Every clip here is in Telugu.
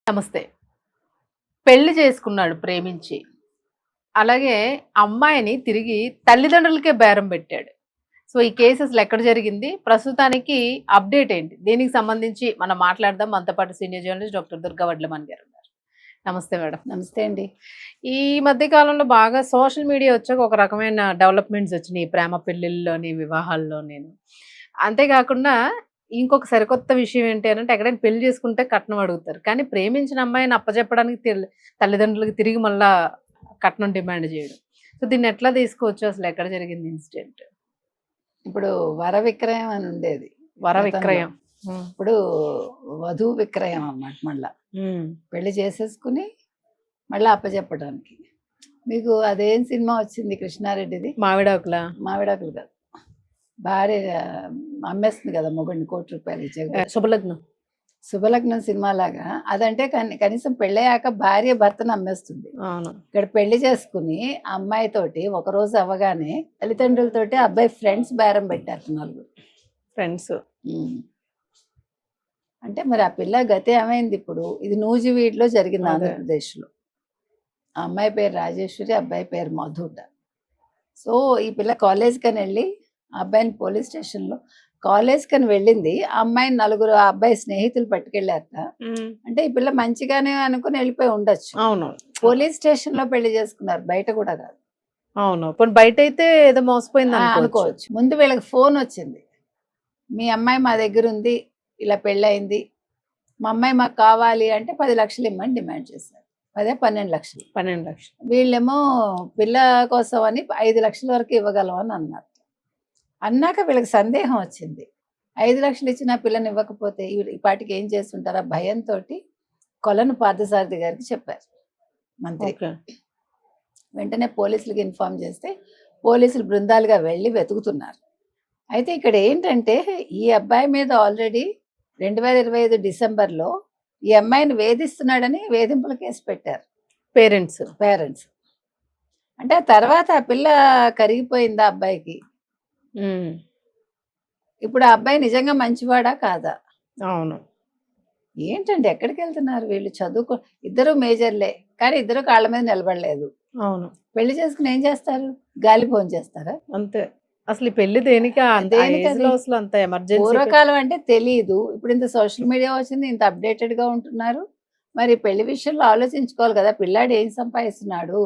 నమస్తే. పెళ్లి చేసుకున్నాడు ప్రేమించి. అలాగే అమ్మాయిని తిరిగి తల్లిదండ్రులకే బేరం పెట్టాడు. సో, ఈ కేస్ అసలు ఎక్కడ జరిగింది? ప్రస్తుతానికి అప్డేట్ ఏంటి? దీనికి సంబంధించి మనం మాట్లాడదాం. మనతో పాటు సీనియర్ జర్నలిస్ట్ డాక్టర్ దుర్గా వడ్లమన్ గారు ఉన్నారు. నమస్తే మేడం. నమస్తే అండి. ఈ మధ్య కాలంలో బాగా సోషల్ మీడియా వచ్చాక ఒక రకమైన డెవలప్‌మెంట్స్ వచ్చినియి. ప్రేమ పెళ్ళిల్లోని, వివాహాల్లోనేను. అంతేకాకుండా ఇంకొక సరికొత్త విషయం ఏంటి అనంటే ఎక్కడైనా పెళ్లి చేసుకుంటే కట్నం అడుగుతారు. కానీ ప్రేమించిన అమ్మాయిని అప్పజెప్పడానికి తల్లిదండ్రులకి తిరిగి మళ్ళా కట్నం డిమాండ్ చేయడం. సో, దీన్ని ఎట్లా తీసుకోవచ్చు? అసలు ఎక్కడ జరిగింది ఇన్సిడెంట్? ఇప్పుడు వర విక్రయం అని ఉండేది వర గతంలో. విక్రయం. ఇప్పుడు వధువు విక్రయం అన్నమాట. మళ్ళా పెళ్లి చేసేసుకుని మళ్ళీ అప్పచెప్పడానికి. మీకు అదేం సినిమా వచ్చింది కృష్ణారెడ్డిది? మావిడాకులా? మావిడాకులు కాదు, భార్య అమ్మేస్తుంది కదా మొగుడిని ₹1,00,00,000 ఇచ్చే శుభలగ్నం. శుభలగ్నం సినిమా లాగా. అదంటే కనీసం పెళ్ళయ్యాక భార్య భర్తను అమ్మేస్తుంది. అవును. ఇక్కడ పెళ్లి చేసుకుని ఆ అమ్మాయితోటి ఒక రోజు అవ్వగానే తల్లిదండ్రులతోటి అబ్బాయి ఫ్రెండ్స్ బేరం పెట్టారు 4. ఫ్రెండ్స్. అంటే మరి ఆ పిల్ల గతి ఏమైంది ఇప్పుడు? ఇది నూజివీడులో జరిగింది, అదే. ఆంధ్రప్రదేశ్లో. ఆ అమ్మాయి పేరు రాజేశ్వరి, అబ్బాయి పేరు మధుట. సో ఈ పిల్ల కాలేజ్ కని వెళ్ళి ఆ అబ్బాయిని పోలీస్ స్టేషన్లో కాలేజ్ కని వెళ్ళింది. ఆ అమ్మాయిని 4 ఆ అబ్బాయి స్నేహితులు పట్టుకెళ్ళారట. అంటే ఈ పిల్ల మంచిగానే అనుకుని వెళ్ళిపోయి ఉండొచ్చు. అవును. పోలీస్ స్టేషన్ లో పెళ్లి చేసుకున్నారు, బయట కూడా కాదు. అవును. పోనీ బయట అయితే ఏదో మోసపోయింది అనుకోవచ్చు. అనుకోవచ్చు. ముందు వీళ్ళకి ఫోన్ వచ్చింది, మీ అమ్మాయి మా దగ్గర ఉంది, ఇలా పెళ్ళయింది, మా అమ్మాయి మాకు కావాలి అంటే 10 లక్షలు ఇమ్మని డిమాండ్ చేశారు. అదే 12 లక్షలు. 12 లక్షలు. వీళ్ళేమో పిల్ల కోసం అని 5 లక్షల వరకు ఇవ్వగలం అని అన్నారు. అన్నాక వీళ్ళకి సందేహం వచ్చింది, 5 లక్షలు ఇచ్చిన పిల్లని ఇవ్వకపోతే ఈ పాటికి ఏం చేస్తుంటారా భయంతో కొలను పార్థసారథి గారికి చెప్పారు మంత్రి. ఓకే. వెంటనే పోలీసులకు ఇన్ఫార్మ్ చేస్తే పోలీసులు బృందాలుగా వెళ్ళి వెతుకుతున్నారు. అయితే ఇక్కడ ఏంటంటే ఈ అబ్బాయి మీద ఆల్రెడీ 2025 డిసెంబర్లో ఈ అమ్మాయిని వేధిస్తున్నాడని వేధింపుల కేసు పెట్టారు పేరెంట్స్. అంటే ఆ తర్వాత ఆ పిల్ల కరిగిపోయిందా అబ్బాయికి? ఇప్పుడు ఆ అబ్బాయి నిజంగా మంచివాడా కాదా? అవును. ఏంటండి ఎక్కడికి వెళ్తున్నారు వీళ్ళు? చదువుకో, ఇద్దరు మేజర్లే కానీ ఇద్దరు కాళ్ళ మీద నిలబడలేదు. అవును. పెళ్లి చేసుకుని ఏం చేస్తారు? గాలి ఫోన్ చేస్తారా? అంతే. అసలు ఈ పెళ్లి దేనికి? అసలు అంత ఎమర్జెన్సీ. పూర్వకాలం అంటే తెలియదు, ఇప్పుడు ఇంత సోషల్ మీడియా వచ్చింది, ఇంత అప్డేటెడ్ గా ఉంటున్నారు. మరి పెళ్లి విషయంలో ఆలోచించుకోవాలి కదా, పిల్లాడు ఏం సంపాదిస్తున్నాడు,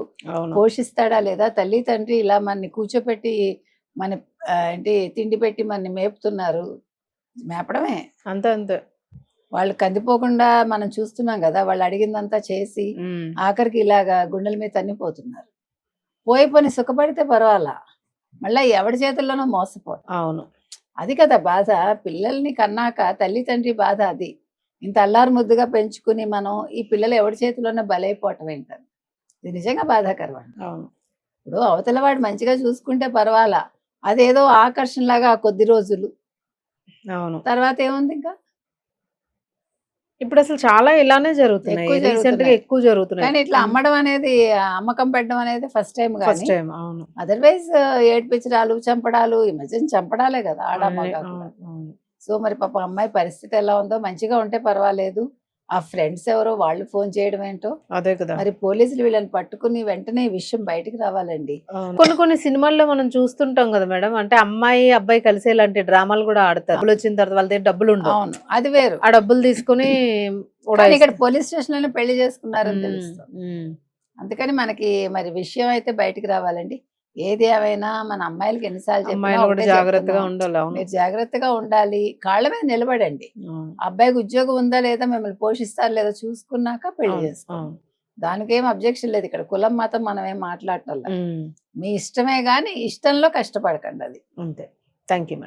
పోషిస్తాడా లేదా, తల్లి తండ్రి ఇలా మనని కూర్చోపెట్టి మన ఏంటి తిండి పెట్టి మనని మేపుతున్నారు. మేపడమే అంతే అంతే. వాళ్ళు కందిపోకుండా మనం చూస్తున్నాం కదా, వాళ్ళు అడిగిందంతా చేసి ఆఖరికి ఇలాగా గుండెల మీద తన్నిపోతున్నారు. పోయి సుఖపడితే పర్వాలా, మళ్ళీ ఎవరి చేతుల్లోనో మోసపోవడం. అవును. అది కదా బాధ. పిల్లల్ని కన్నాక తల్లి తండ్రి బాధ అది. ఇంత అల్లారు ముద్దుగా పెంచుకుని మనం ఈ పిల్లలు ఎవరి చేతిలోనో బలైపోవటం ఏంటని, ఇది నిజంగా బాధాకరం. అవును. ఇప్పుడు అవతల వాడు మంచిగా చూసుకుంటే పర్వాలా, అదేదో ఆకర్షణలాగా కొద్ది రోజులు, అవును. తర్వాత ఏముంది ఇంకా. ఇప్పుడు అసలు చాలా ఇలానే జరుగుతున్నాయి, రీసెంట్ గా ఎక్కువ జరుగుతున్నాయి. కానీ ఇట్లా అమ్మడం అనేది, అమ్మకం పెట్టడం అనేది ఫస్ట్ టైం. అవును. అదర్వైజ్ ఏడ్పించడాలు, చంపడాలు, ఈ మధ్యన చంపడాలే కదా ఆడ మగ. సో మరి పాప అమ్మాయి పరిస్థితి ఎలా ఉందో, మంచిగా ఉంటే పర్వాలేదు, ఆ ఫ్రెండ్స్ ఎవరో వాళ్ళు ఫోన్ చేయడం ఏంటో. అదే కదా. మరి పోలీసులు వీళ్ళని పట్టుకుని వెంటనే ఈ విషయం బయటికి రావాలండి. కొన్ని సినిమాల్లో మనం చూస్తుంటాం కదా మేడం, అంటే అమ్మాయి అబ్బాయి కలిసి ఇలాంటి డ్రామాలు కూడా ఆడతారు. డబ్బులు వచ్చిన తర్వాత వాళ్ళ దగ్గర డబ్బులు ఉండవు. అవును, అది వేరు. ఆ డబ్బులు తీసుకుని ఇక్కడ పోలీస్ స్టేషన్ లోనే పెళ్లి చేసుకున్నారని తెలుస్తుంది. అందుకని మనకి మరి విషయం అయితే బయటికి రావాలండి. ఏది ఏమైనా మన అమ్మాయిలకి ఎన్నిసార్లు చెప్పినా జాగ్రత్తగా ఉండాలి. మీరు జాగ్రత్తగా ఉండాలి, కాళ్ళ మీద నిలబడండి. అబ్బాయికి ఉద్యోగం ఉందా లేదా, మిమ్మల్ని పోషిస్తారు లేదా చూసుకున్నాక పెళ్లి చేసుకోండి. దానికేం అబ్జెక్షన్ లేదు. ఇక్కడ కులం మతం మనం ఏం మాట్లాడటం, మీ ఇష్టమే గాని ఇష్టంలో కష్టపడకండి. అది అంతే. Thank you.